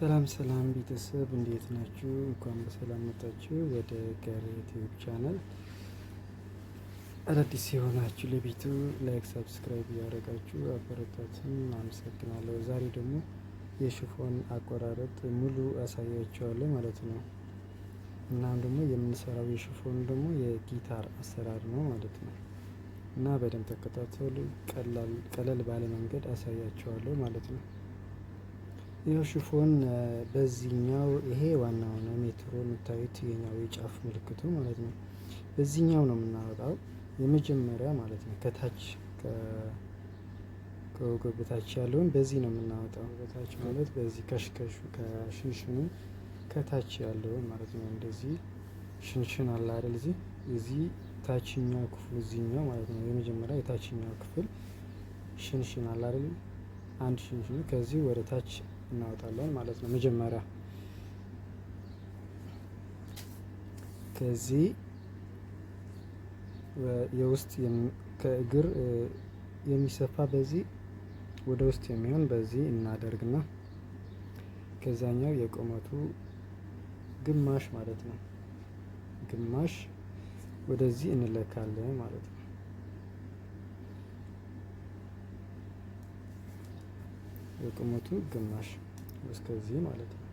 ሰላም ሰላም ቤተሰብ እንዴት ናችሁ? እንኳን በሰላም መጣችሁ ወደ ጋሪ ዩቲዩብ ቻናል። አዳዲስ የሆናችሁ ለቤቱ ላይክ፣ ሰብስክራይብ እያደረጋችሁ አበረታቱን። አመሰግናለሁ። ዛሬ ደግሞ የሽፎን አቆራረጥ ሙሉ አሳያችኋለሁ ማለት ነው። እናም ደግሞ የምንሰራው የሽፎን ደግሞ የጊታር አሰራር ነው ማለት ነው። እና በደንብ ተከታተሉ። ቀለል ባለ መንገድ አሳያችኋለሁ ማለት ነው። ይህ ሽፎን በዚህኛው ይሄ ዋናው ነው። ሜትሮ የምታዩት የኛው የጫፍ ምልክቱ ማለት ነው። በዚህኛው ነው የምናወጣው የመጀመሪያ ማለት ነው። ከታች ከወገብ በታች ያለውን በዚህ ነው የምናወጣው። በታች ማለት በዚህ ከሽከሹ ከሽንሽኑ ከታች ያለውን ማለት ነው። እንደዚህ ሽንሽን አለ አይደል? እዚህ ታችኛው ክፍሉ እዚህኛው ማለት ነው። የመጀመሪያ የታችኛው ክፍል ሽንሽን አለ አይደል? አንድ ሽንሽኑ ከዚህ ወደ ታች እናወጣለን ማለት ነው። መጀመሪያ ከዚህ የውስጥ ከእግር የሚሰፋ በዚህ ወደ ውስጥ የሚሆን በዚህ እናደርግና ከዛኛው የቁመቱ ግማሽ ማለት ነው ግማሽ ወደዚህ እንለካለን ማለት ነው። የቁመቱ ግማሽ እስከዚህ ማለት ነው።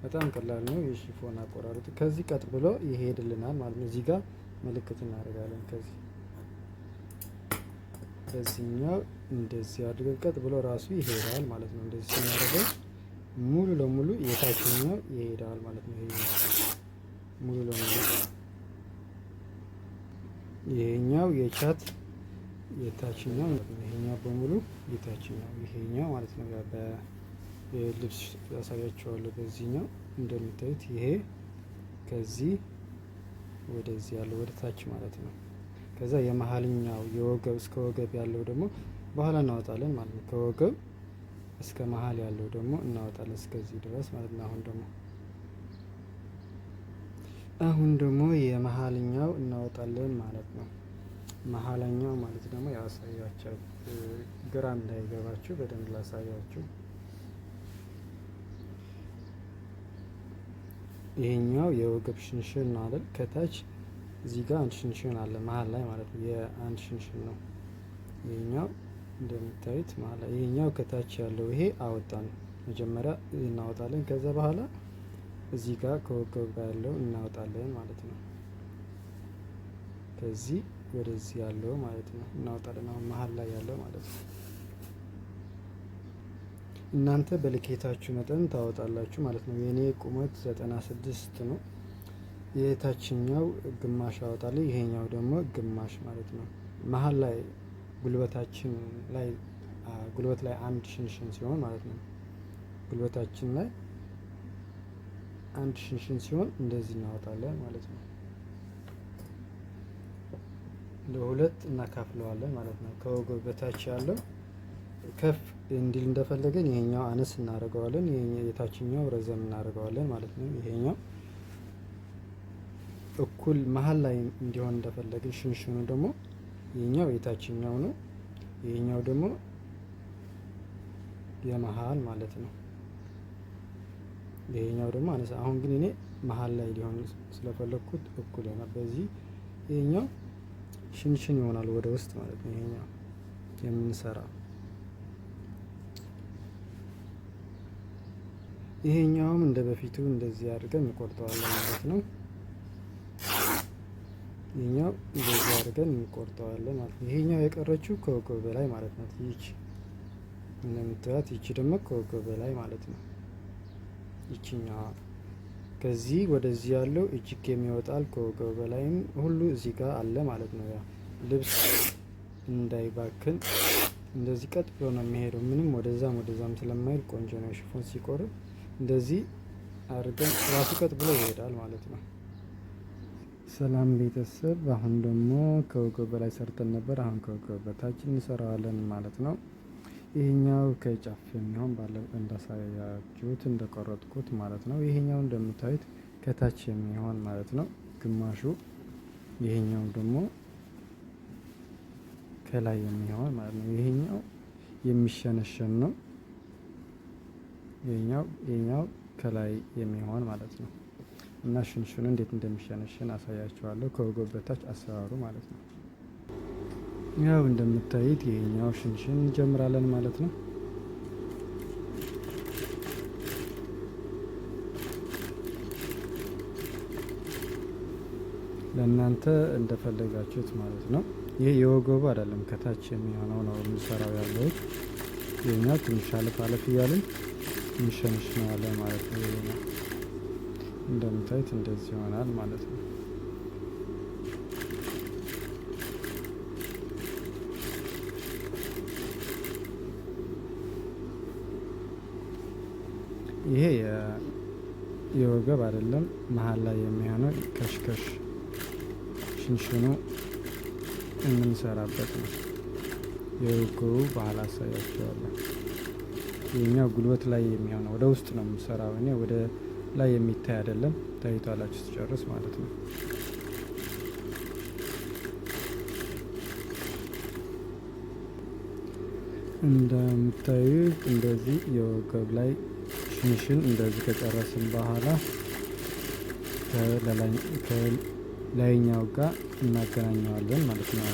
በጣም ቀላል ነው የሽፎን አቆራረጥ። ከዚህ ቀጥ ብሎ ይሄድልናል ማለት ነው። እዚህ ጋር ምልክት እናደርጋለን። ከዚህ በዚህኛው እንደዚህ አድርገን ቀጥ ብሎ ራሱ ይሄዳል ማለት ነው። እንደዚህ ስናደርገው ሙሉ ለሙሉ የታችኛው ይሄዳል ማለት ነው። ሙሉ ለሙሉ ይሄኛው የቻት የታችኛው ይሄኛው በሙሉ የታችኛው ይሄኛው ማለት ነው። በልብስ ያሳያቸዋለሁ። በዚህኛው እንደምታዩት ይሄ ከዚህ ወደዚህ ያለው ወደ ታች ማለት ነው። ከዛ የመሀልኛው የወገብ እስከ ወገብ ያለው ደግሞ በኋላ እናወጣለን ማለት ነው። ከወገብ እስከ መሀል ያለው ደግሞ እናወጣለን እስከዚህ ድረስ ማለት ነው። አሁን ደግሞ የመሀልኛው እናወጣለን ማለት ነው። መሀለኛው ማለት ደግሞ ያሳያችሁ ግራ እንዳይገባችሁ በደንብ ላሳያችሁ። ይሄኛው የወገብ ሽንሽን ነው አይደል? ከታች እዚህ ጋር አንድ ሽንሽን አለ መሀል ላይ ማለት ነው። የአንድ ሽንሽን ነው ይሄኛው እንደምታዩት መሀል ላይ። ይሄኛው ከታች ያለው ይሄ አወጣን መጀመሪያ እናወጣለን። ከዛ በኋላ እዚህ ጋር ከወገብ ጋር ያለው እናወጣለን ማለት ነው። ከዚህ ወደዚህ ያለው ማለት ነው እናወጣለን። አሁን መሀል ላይ ያለው ማለት ነው። እናንተ በልኬታችሁ መጠን ታወጣላችሁ ማለት ነው። የኔ ቁመት 96 ነው። የታችኛው ግማሽ አወጣለሁ፣ ይሄኛው ደግሞ ግማሽ ማለት ነው። መሀል ላይ ጉልበት ላይ አንድ ሽንሽን ሲሆን ማለት ነው። ጉልበታችን ላይ አንድ ሽንሽን ሲሆን እንደዚህ እናወጣለን ማለት ነው። ለሁለት እናካፍለዋለን ማለት ነው። ከወገብ በታች ያለው ከፍ እንዲል እንደፈለገን ይሄኛው አነስ እናደርገዋለን፣ የታችኛው ረዘም እናደርገዋለን ማለት ነው። ይሄኛው እኩል መሀል ላይ እንዲሆን እንደፈለግን ሽንሽኑ ደግሞ ይሄኛው የታችኛው ነው፣ ይሄኛው ደግሞ የመሀል ማለት ነው። ይሄኛው ደግሞ አነስ። አሁን ግን እኔ መሀል ላይ ሊሆን ስለፈለኩት እኩል ይሆናል። በዚህ ይሄኛው ሽንሽን ይሆናል ወደ ውስጥ ማለት ነው። ይሄኛው የምንሰራው ይሄኛውም እንደ በፊቱ እንደዚህ አድርገን እንቆርጠዋለን ማለት ነው። ይሄኛው እንደዚህ አድርገን እንቆርጠዋለን ማለት ነው። ይሄኛው የቀረችው ከወገብ በላይ ማለት ነው። ይቺ እንደምታዩት ይቺ ደግሞ ከወገብ በላይ ማለት ነው። ይቺኛዋ ከዚህ ወደዚህ ያለው እጅግ የሚወጣል ከወገብ በላይም ሁሉ እዚህ ጋር አለ ማለት ነው። ያ ልብስ እንዳይባክን እንደዚህ ቀጥ ብሎ ነው የሚሄደው። ምንም ወደዛም ስለማይል ቆንጆ ነው። ሽፎን ሲቆርጥ እንደዚህ አድርገን ራሱ ቀጥ ብሎ ይሄዳል ማለት ነው። ሰላም ቤተሰብ፣ አሁን ደግሞ ከወገብ በላይ ሰርተን ነበር። አሁን ከወገብ በታች እንሰራዋለን ማለት ነው። ይሄኛው ከጫፍ የሚሆን እንዳሳያችሁት እንደቆረጥኩት ማለት ነው። ይሄኛው እንደምታዩት ከታች የሚሆን ማለት ነው ግማሹ። ይሄኛው ደግሞ ከላይ የሚሆን ማለት ነው። ይሄኛው የሚሸነሸን ነው። ይሄኛው ከላይ የሚሆን ማለት ነው። እና ሽንሽኑ እንዴት እንደሚሸነሽን አሳያችኋለሁ። ከወገብ በታች አሰራሩ ማለት ነው። ያው እንደምታዩት ይሄኛው ሽንሽን እንጀምራለን ማለት ነው። ለእናንተ እንደፈለጋችሁት ማለት ነው። ይህ የወገቡ አይደለም ከታች የሚሆነው ነው የምሰራው ያለሁት። ይሄኛው ትንሽ አለፍ አለፍ እያልን እንሸንሽነዋለን ማለት ነው። ይሄኛው እንደምታዩት እንደዚህ ይሆናል ማለት ነው። ይሄ የወገብ አይደለም መሀል ላይ የሚሆነው ከሽከሽ ሽንሽኑ የምንሰራበት ነው። የወገቡ ባህል አሳያቸዋለሁ። ይህኛው ጉልበት ላይ የሚሆነው ወደ ውስጥ ነው የምሰራው እኔ፣ ወደ ላይ የሚታይ አይደለም። ታይቷላችሁ ስጨርስ ማለት ነው። እንደምታዩት እንደዚህ የወገብ ላይ ሽንሽን እንደዚህ ከጨረስን በኋላ ከላይኛው ጋር እናገናኘዋለን ማለት ነው።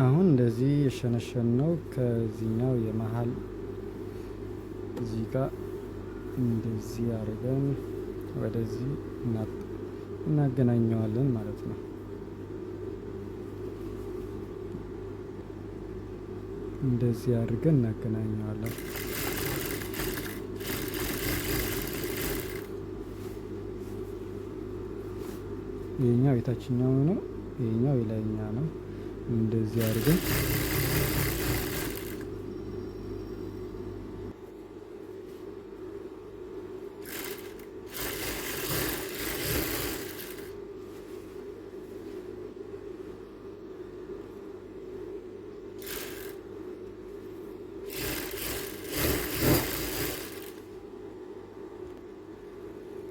አሁን እንደዚህ የሸነሸን ነው ከዚህኛው የመሀል እዚህ ጋር እንደዚህ አድርገን ወደዚህ እናገናኘዋለን ማለት ነው። እንደዚህ አድርገን እናገናኘዋለን። ይሄኛው የታችኛው ነው፣ ይሄኛው የላይኛ ነው። እንደዚህ አድርገን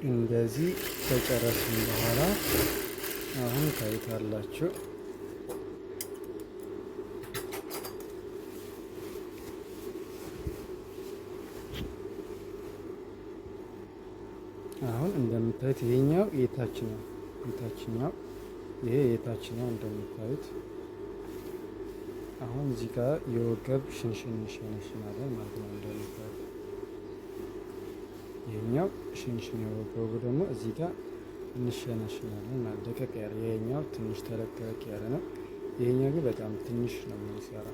እንደዚህ ከጨረስን በኋላ አሁን ታዩታላችሁ። አሁን እንደምታዩት ይሄኛው የታችኛው ይሄ የታችኛው እንደምታዩት አሁን እዚህ ጋር የወገብ ሽንሽን እንሸነሽናለን ማለት ነው። እንደምታዩት ይሄኛው ሽንሽን የወገቡ ደግሞ እዚህ ጋር እንሸነሽናለን ማለት ደቀቅ ያለ። ይሄኛው ትንሽ ተለቅ ያለ ነው። ይሄኛው ግን በጣም ትንሽ ነው የሚሰራ።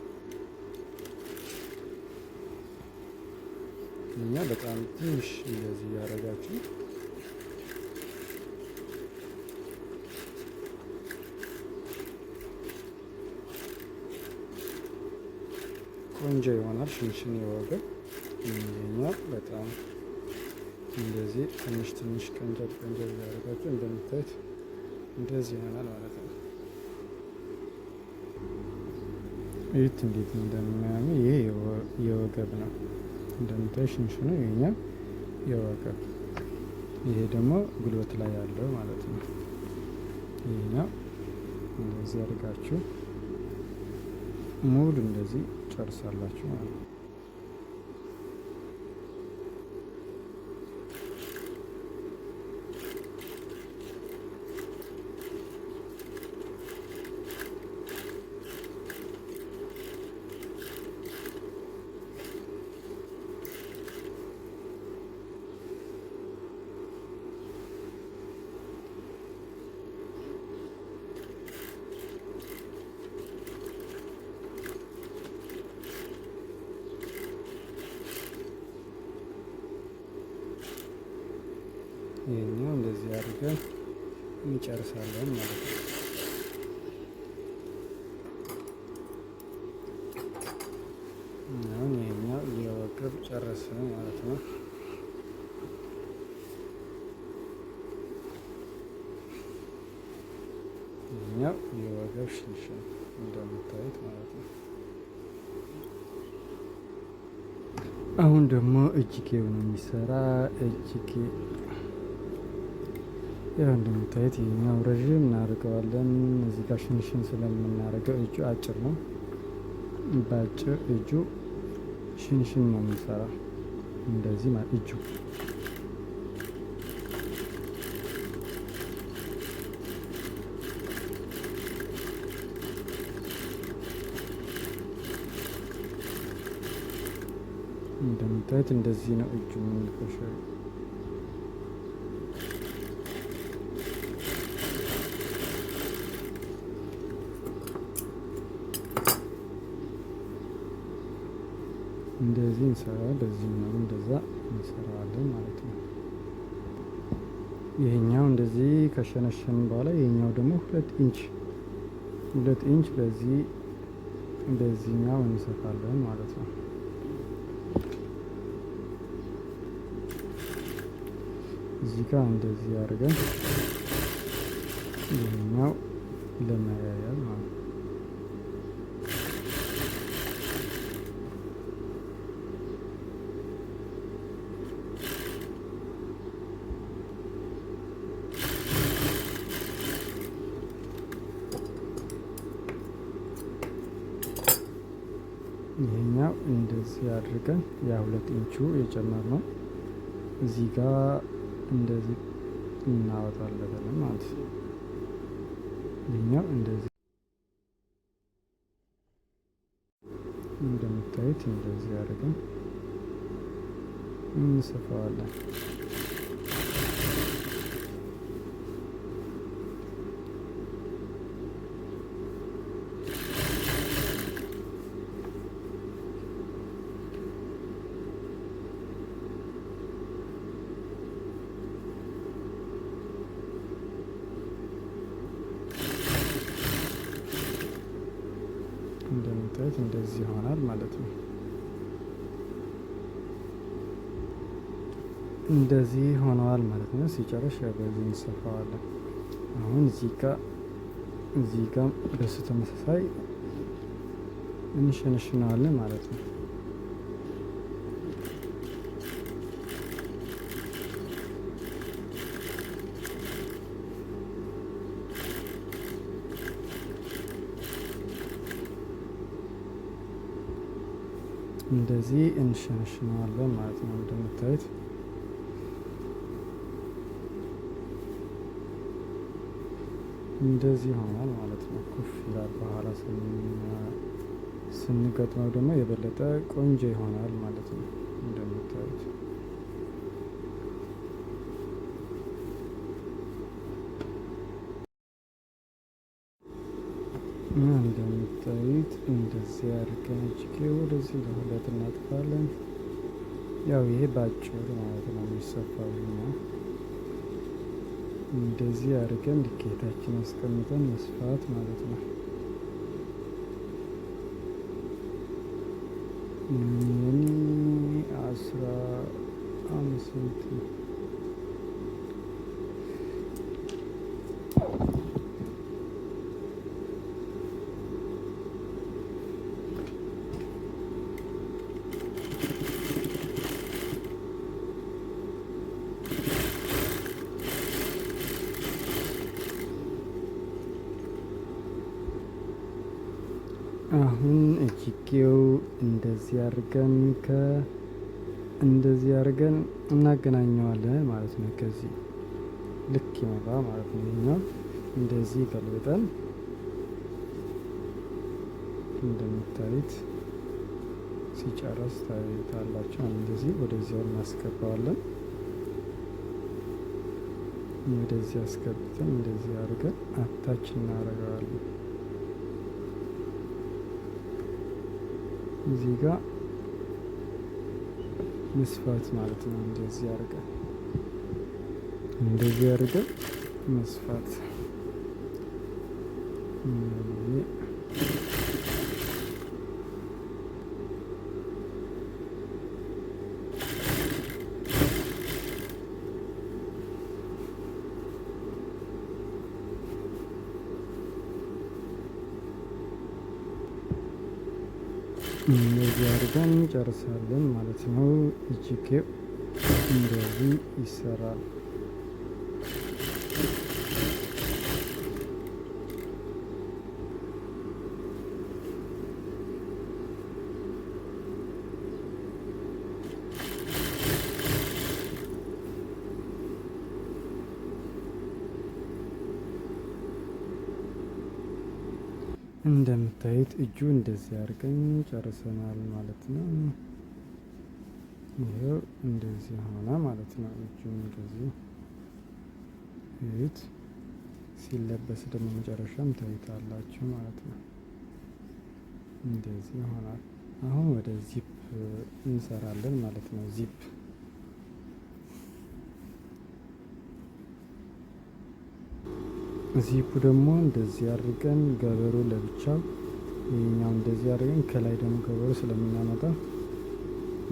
እኛ በጣም ትንሽ እንደዚህ ያደረጋችሁ ቆንጆ ይሆናል። ሽንሽን የወገብ ይሄኛው በጣም እንደዚህ ትንሽ ቀንጨብ ያደረጋችሁ እንደምታዩት እንደዚህ ይሆናል ማለት ነው። እዩት እንዴት እንደሚያምር። ይሄ የወገብ ነው እንደምታዩት ሽንሽኑ ይሄኛው የወገብ፣ ይሄ ደግሞ ጉልበት ላይ ያለው ማለት ነው። ይሄኛው እንደዚህ አድርጋችሁ ሙሉ እንደዚህ ጨርሳላችሁ ማለት ነው። ይሄኛው እንደዚህ አድርገን እንጨርሳለን ማለት ነው። አሁን ይሄኛው የወገብ ጨረስን ማለት ነው። ይሄኛው የወገብ ሽንሽን እንደምታዩት ማለት ነው። አሁን ደግሞ እጅጌው ነው የሚሰራ። እጅጌ ያው እንደምታዩት ይሄኛው ረዥም እናደርገዋለን። እዚህ ጋር ሽንሽን ስለምናደርገው እጁ አጭር ነው። በአጭር እጁ ሽንሽን ነው የምንሰራው እንደዚህ እጁ እንደምታዩት እንደዚህ ነው እጁ የምንቆሸው። እንደዚህ እንሰራለን። በዚህ ነው እንደዛ እንሰራለን ማለት ነው። ይሄኛው እንደዚህ ከሸነሸን በኋላ ይሄኛው ደግሞ 2 ኢንች በዚህኛው እንሰፋለን ማለት ነው። እዚህ ጋር እንደዚህ አድርገን ይሄኛው ለማያያዝ ማለት ነው። ይሄኛው እንደዚህ አድርገን ያ2 ኢንቹ የጨመርነው እዚህ ጋር እንደዚህ እናወጣለን ማለት ነው። ይሄኛው እንደዚህ እንደምታዩት እንደዚህ አድርገን እንሰፋዋለን። እንደምታዩት እንደዚህ ይሆናል ማለት ነው። እንደዚህ ሆነዋል ማለት ነው። ሲጨርስ በዚህ እንሰፋዋለን። አሁን እዚህ ጋር በሱ ተመሳሳይ እንሸነሽነዋለን ማለት ነው። እንደዚህ እንሸነሽነዋለን ማለት ነው። እንደምታዩት እንደዚህ ይሆናል ማለት ነው። ኩፍ ይላል። በኋላ ስንገጥመው ደግሞ የበለጠ ቆንጆ ይሆናል ማለት ነው። እንደምታዩት እንደዚህ አድርገን እጅጌ ወደዚህ ለሁለት እናጥፋለን። ያው ይሄ ባጭሩ ማለት ነው የሚሰፋው። እንደዚህ አድርገን ልኬታችን አስቀምጠን መስፋት ማለት ነው። ምን 15 አሁን እጅጌው እንደዚህ አድርገን እናገናኘዋለን ማለት ነው። ከዚህ ልክ ይመጣ ማለት ነው። ይሄኛው እንደዚህ ገልብጠን እንደምታዩት ሲጨርስ ታዩታላችሁ። እንደዚህ ወደዚህ እናስገባዋለን። ወደዚህ አስገብተን እንደዚህ አድርገን አታች እናደርገዋለን። እዚህ ጋር መስፋት ማለት ነው። እንደዚህ አድርገን መስፋት። እንደዚህ አድርገን እንጨርሳለን ማለት ነው። እጅጌው እንደዚህ ይሰራል። እንደምታዩት እጁ እንደዚህ አድርገን ጨርሰናል ማለት ነው። ይሄው እንደዚህ ሆነ ማለት ነው። እጁ እንደዚህ እዩት። ሲለበስ ደግሞ መጨረሻም ታዩታላችሁ ማለት ነው። እንደዚህ ይሆናል። አሁን ወደ ዚፕ እንሰራለን ማለት ነው። ዚፑ ደግሞ እንደዚህ አድርገን ገበሩ ለብቻው፣ ይሄኛው እንደዚህ አድርገን ከላይ ደግሞ ገበሩ ስለምናመጣ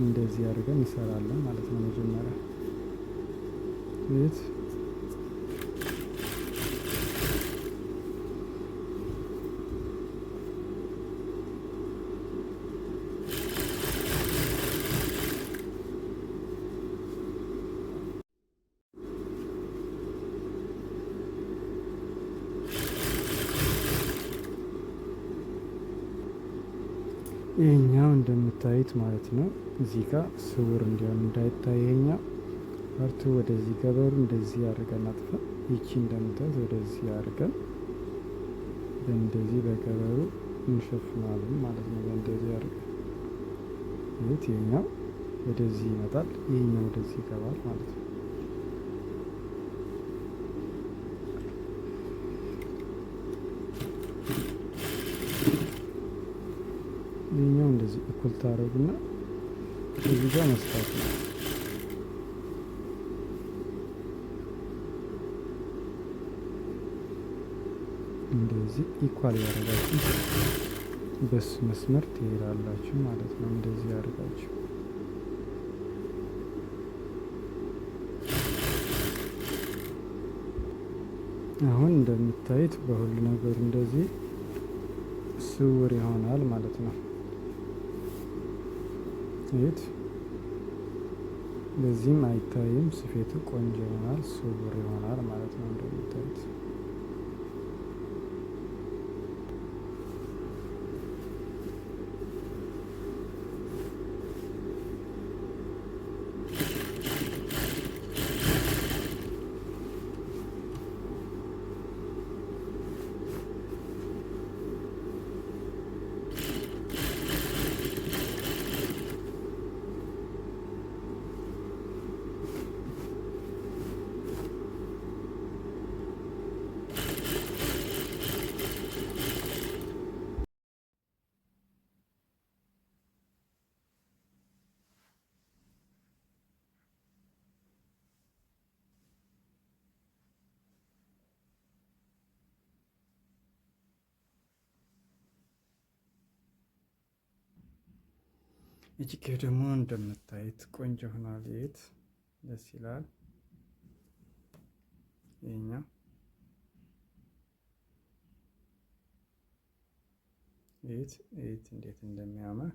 እንደዚህ አድርገን እንሰራለን ማለት ነው። መጀመሪያ እዩት። ይሄኛው እንደምታዩት ማለት ነው። እዚህ ጋር ስውር እንዲሆን እንዳይታይ ይሄኛው ፓርቱ ወደዚህ ገበሩ እንደዚህ አድርገን አጥፋ። ይቺ እንደምታዩት ወደዚህ አድርገን በእንደዚህ በገበሩ እንሸፍናለን ማለት ነው። በእንደዚህ አድርገን ይሄት ይሄኛው ወደዚህ ይመጣል፣ ይሄኛው ወደዚህ ይገባል ማለት ነው። ይሄኛው እንደዚህ እኩል ታረጉና እዚህ ጋር መስራት ነው። እንደዚህ ኢኳል ያደርጋችሁ በሱ መስመር ትሄዳላችሁ ማለት ነው። እንደዚህ ያደርጋችሁ አሁን እንደምታዩት በሁሉ ነገር እንደዚህ ስውር ይሆናል ማለት ነው። እዩት። በዚህም አይታይም፣ ስፌቱ ቆንጆ ይሆናል፣ ስውር ይሆናል ማለት ነው። እንደምታዩት እጅጌው ደግሞ እንደምታዩት ቆንጆ ሆኗል። እዩት፣ ደስ ይላል። ይሄኛው እዩት እንዴት እንደሚያምር